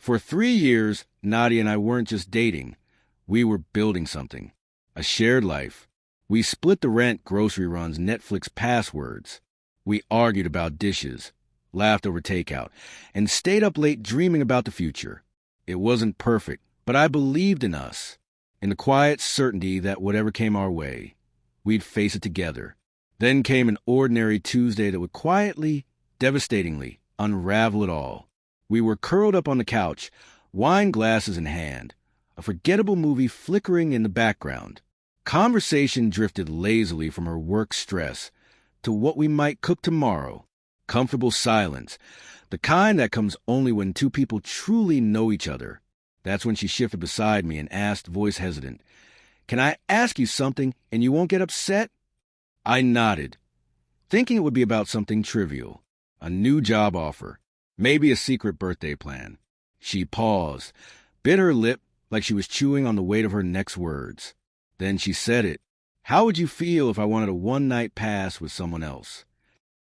For 3 years, Nadia and I weren't just dating. We were building something. A shared life. We split the rent, grocery runs, Netflix passwords. We argued about dishes, laughed over takeout, and stayed up late dreaming about the future. It wasn't perfect, but I believed in us, in the quiet certainty that whatever came our way, we'd face it together. Then came an ordinary Tuesday that would quietly, devastatingly, unravel it all. We were curled up on the couch, wine glasses in hand, a forgettable movie flickering in the background. Conversation drifted lazily from her work stress to what we might cook tomorrow. Comfortable silence, the kind that comes only when two people truly know each other. That's when she shifted beside me and asked, voice hesitant, "Can I ask you something and you won't get upset?" I nodded, thinking it would be about something trivial. A new job offer, maybe a secret birthday plan. She paused, bit her lip like she was chewing on the weight of her next words. Then she said it. "How would you feel if I wanted a one-night pass with someone else?"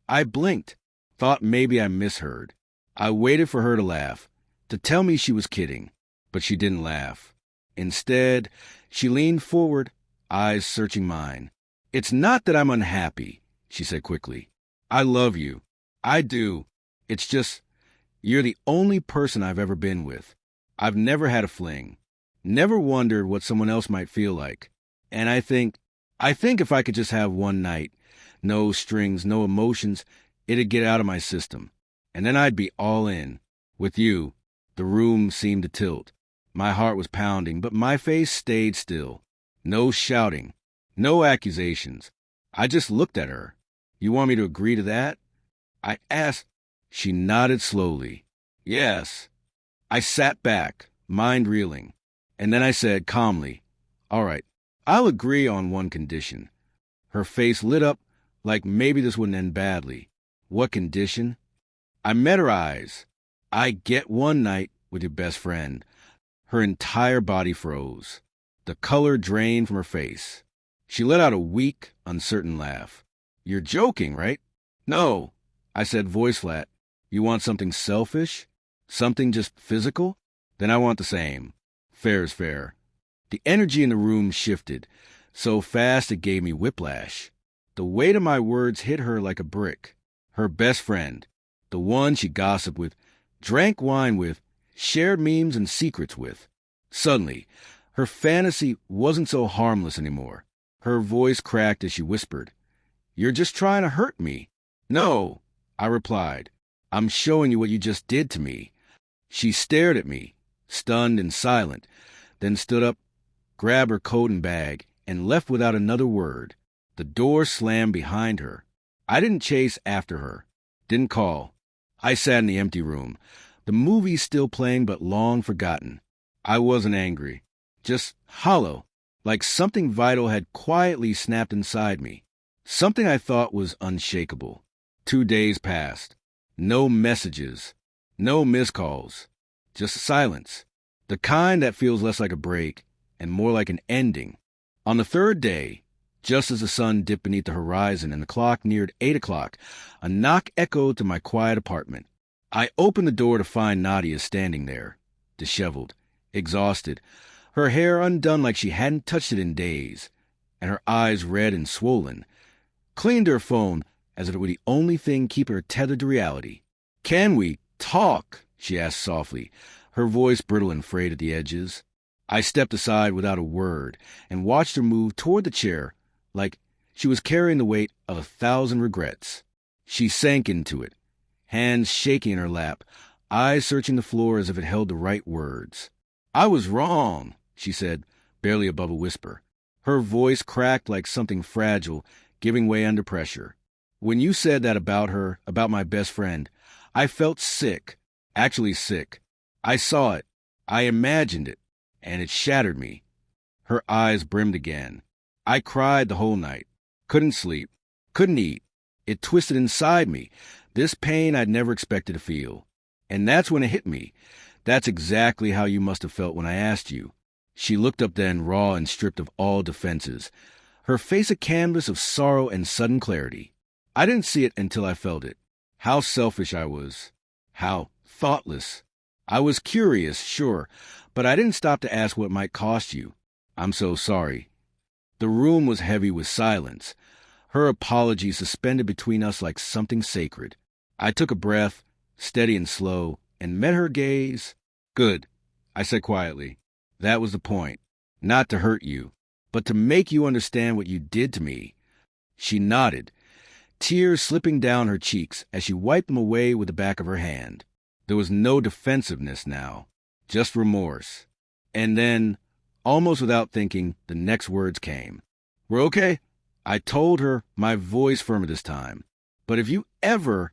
I blinked, thought maybe I misheard. I waited for her to laugh, to tell me she was kidding, but she didn't laugh. Instead, she leaned forward, eyes searching mine. "It's not that I'm unhappy," she said quickly. "I love you. I do. It's just, you're the only person I've ever been with. I've never had a fling. Never wondered what someone else might feel like. And I think if I could just have one night, no strings, no emotions, it'd get out of my system. And then I'd be all in. With you." The room seemed to tilt. My heart was pounding, but my face stayed still. No shouting. No accusations. I just looked at her. "You want me to agree to that?" I asked. She nodded slowly. "Yes." I sat back, mind reeling. And then I said calmly, "All right, I'll agree on one condition." Her face lit up like maybe this wouldn't end badly. What condition? I met her eyes. "I get one night with your best friend." Her entire body froze. The color drained from her face. She let out a weak, uncertain laugh. "You're joking, right?" "No," I said, voice flat. "You want something selfish? Something just physical? Then I want the same. Fair is fair." The energy in the room shifted, so fast it gave me whiplash. The weight of my words hit her like a brick. Her best friend, the one she gossiped with, drank wine with, shared memes and secrets with. Suddenly, her fantasy wasn't so harmless anymore. Her voice cracked as she whispered, "You're just trying to hurt me." "No," I replied. "I'm showing you what you just did to me." She stared at me, stunned and silent, then stood up, grabbed her coat and bag, and left without another word. The door slammed behind her. I didn't chase after her, didn't call. I sat in the empty room, the movie still playing but long forgotten. I wasn't angry, just hollow, like something vital had quietly snapped inside me, something I thought was unshakable. 2 days passed. No messages, no missed calls, just silence, the kind that feels less like a break and more like an ending. On the third day, just as the sun dipped beneath the horizon and the clock neared 8 o'clock, a knock echoed to my quiet apartment. I opened the door to find Nadia standing there, disheveled, exhausted, her hair undone like she hadn't touched it in days, and her eyes red and swollen. Cleaned her phone as if it were the only thing keeping her tethered to reality. "Can we talk?" she asked softly, her voice brittle and frayed at the edges. I stepped aside without a word and watched her move toward the chair like she was carrying the weight of 1,000 regrets. She sank into it, hands shaking in her lap, eyes searching the floor as if it held the right words. "I was wrong," she said, barely above a whisper. Her voice cracked like something fragile, giving way under pressure. "When you said that about her, about my best friend, I felt sick, actually sick. I saw it, I imagined it, and it shattered me." Her eyes brimmed again. "I cried the whole night. Couldn't sleep. Couldn't eat. It twisted inside me, this pain I'd never expected to feel. And that's when it hit me. That's exactly how you must have felt when I asked you." She looked up then, raw and stripped of all defenses, her face a canvas of sorrow and sudden clarity. I didn't see it until I felt it. How selfish I was. How thoughtless. I was curious, sure, but I didn't stop to ask what might cost you. I'm so sorry. The room was heavy with silence, her apology suspended between us like something sacred. I took a breath, steady and slow, and met her gaze. Good, I said quietly. That was the point. Not to hurt you, but to make you understand what you did to me. She nodded, tears slipping down her cheeks as she wiped them away with the back of her hand. There was no defensiveness now, just remorse. And then, almost without thinking, the next words came. We're okay? I told her, my voice firmer this time. But if you ever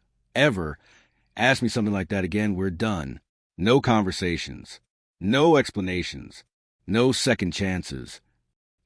ask me something like that again, we're done. No conversations. No explanations. No second chances.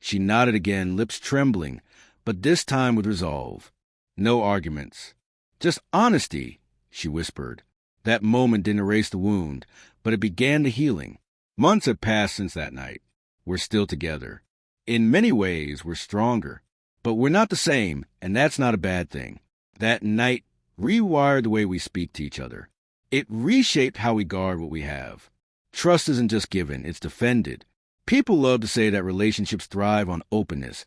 She nodded again, lips trembling, but this time with resolve. No arguments. Just honesty, she whispered. That moment didn't erase the wound, but it began the healing. Months have passed since that night. We're still together. In many ways, we're stronger. But we're not the same, and that's not a bad thing. That night rewired the way we speak to each other. It reshaped how we guard what we have. Trust isn't just given, it's defended. People love to say that relationships thrive on openness,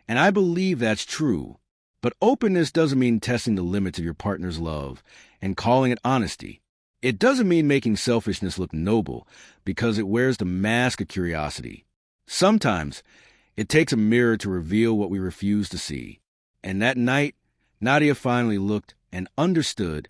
and I believe that's true. But openness doesn't mean testing the limits of your partner's love and calling it honesty. It doesn't mean making selfishness look noble because it wears the mask of curiosity. Sometimes it takes a mirror to reveal what we refuse to see. And that night, Nadia finally looked and understood